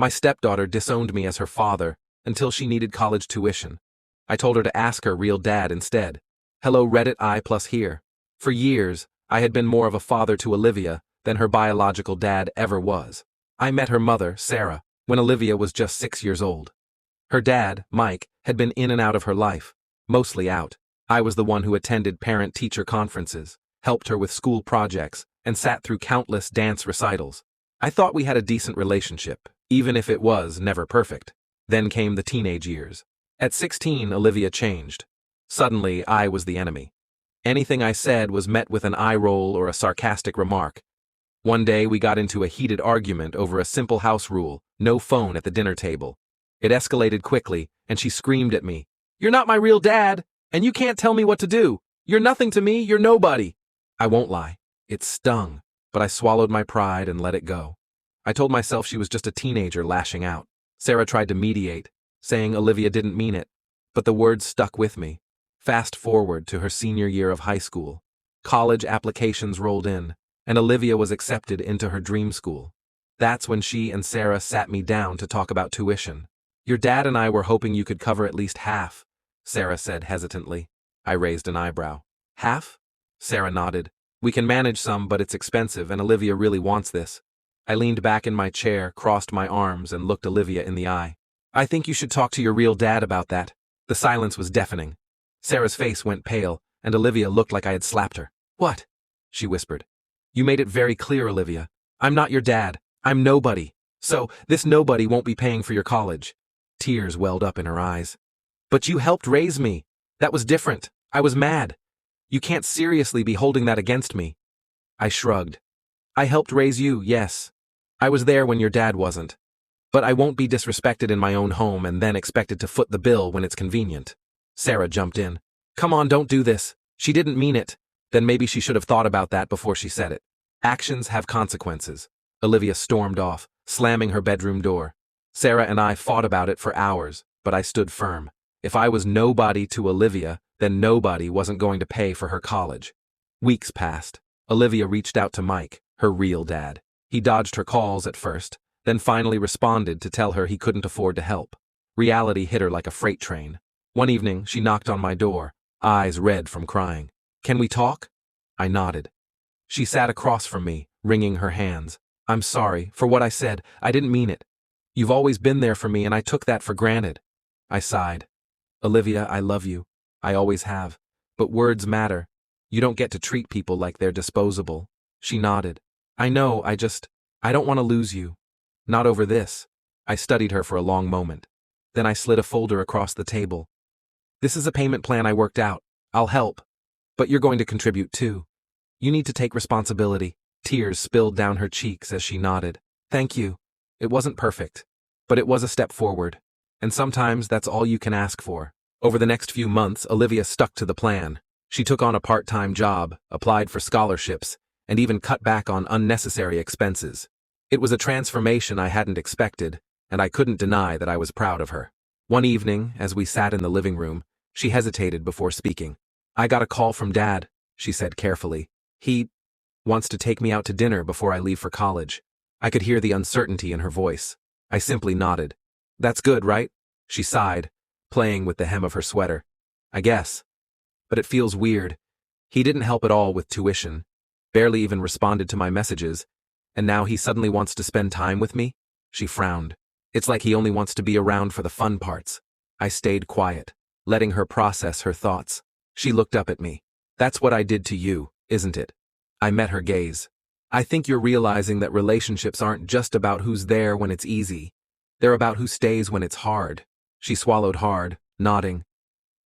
My stepdaughter disowned me as her father until she needed college tuition. I told her to ask her real dad instead. Hello Reddit I plus here. For years, I had been more of a father to Olivia than her biological dad ever was. I met her mother, Sarah, when Olivia was just 6 years old. Her dad, Mike, had been in and out of her life, mostly out. I was the one who attended parent-teacher conferences, helped her with school projects, and sat through countless dance recitals. I thought we had a decent relationship, even if it was never perfect. Then came the teenage years. At 16, Olivia changed. Suddenly, I was the enemy. Anything I said was met with an eye roll or a sarcastic remark. One day, we got into a heated argument over a simple house rule: no phone at the dinner table. It escalated quickly, and she screamed at me, "You're not my real dad, and you can't tell me what to do. You're nothing to me, you're nobody." I won't lie, it stung, but I swallowed my pride and let it go. I told myself she was just a teenager lashing out. Sarah tried to mediate, saying Olivia didn't mean it, but the words stuck with me. Fast forward to her senior year of high school. College applications rolled in, and Olivia was accepted into her dream school. That's when she and Sarah sat me down to talk about tuition. "Your dad and I were hoping you could cover at least half," Sarah said hesitantly. I raised an eyebrow. "Half?" Sarah nodded. "We can manage some, but it's expensive, and Olivia really wants this." I leaned back in my chair, crossed my arms, and looked Olivia in the eye. "I think you should talk to your real dad about that." The silence was deafening. Sarah's face went pale, and Olivia looked like I had slapped her. "What?" she whispered. "You made it very clear, Olivia. I'm not your dad. I'm nobody. So, this nobody won't be paying for your college." Tears welled up in her eyes. "But you helped raise me. That was different. I was mad. You can't seriously be holding that against me." I shrugged. "I helped raise you, yes. I was there when your dad wasn't. But I won't be disrespected in my own home and then expected to foot the bill when it's convenient." Sarah jumped in. "Come on, don't do this. She didn't mean it." Then maybe she should have thought about that before she said it. Actions have consequences. Olivia stormed off, slamming her bedroom door. Sarah and I fought about it for hours, but I stood firm. If I was nobody to Olivia, then nobody wasn't going to pay for her college. Weeks passed. Olivia reached out to Mike, her real dad. He dodged her calls at first, then finally responded to tell her he couldn't afford to help. Reality hit her like a freight train. One evening, she knocked on my door, eyes red from crying. "Can we talk?" I nodded. She sat across from me, wringing her hands. "I'm sorry for what I said. I didn't mean it. You've always been there for me, and I took that for granted." I sighed. "Olivia, I love you. I always have. But words matter. You don't get to treat people like they're disposable." She nodded. "I know, I don't want to lose you. Not over this." I studied her for a long moment. Then I slid a folder across the table. "This is a payment plan I worked out. I'll help. But you're going to contribute too. You need to take responsibility." Tears spilled down her cheeks as she nodded. "Thank you. It wasn't perfect, but it was a step forward. And sometimes that's all you can ask for." Over the next few months, Olivia stuck to the plan. She took on a part-time job, applied for scholarships, and even cut back on unnecessary expenses. It was a transformation I hadn't expected, and I couldn't deny that I was proud of her. One evening, as we sat in the living room, she hesitated before speaking. "I got a call from Dad," she said carefully. "He wants to take me out to dinner before I leave for college." I could hear the uncertainty in her voice. I simply nodded. "That's good, right?" She sighed, playing with the hem of her sweater. "I guess. But it feels weird. He didn't help at all with tuition, barely even responded to my messages, and now he suddenly wants to spend time with me?" She frowned. "It's like he only wants to be around for the fun parts." I stayed quiet, letting her process her thoughts. She looked up at me. "That's what I did to you, isn't it?" I met her gaze. "I think you're realizing that relationships aren't just about who's there when it's easy. They're about who stays when it's hard." She swallowed hard, nodding.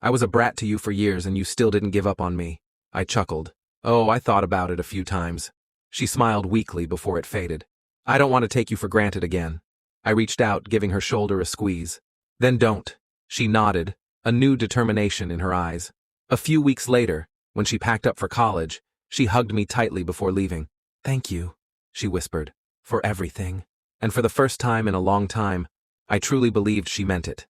"I was a brat to you for years and you still didn't give up on me." I chuckled. "Oh, I thought about it a few times." She smiled weakly before it faded. "I don't want to take you for granted again." I reached out, giving her shoulder a squeeze. "Then don't." She nodded, a new determination in her eyes. A few weeks later, when she packed up for college, she hugged me tightly before leaving. "Thank you," she whispered, "for everything." And for the first time in a long time, I truly believed she meant it.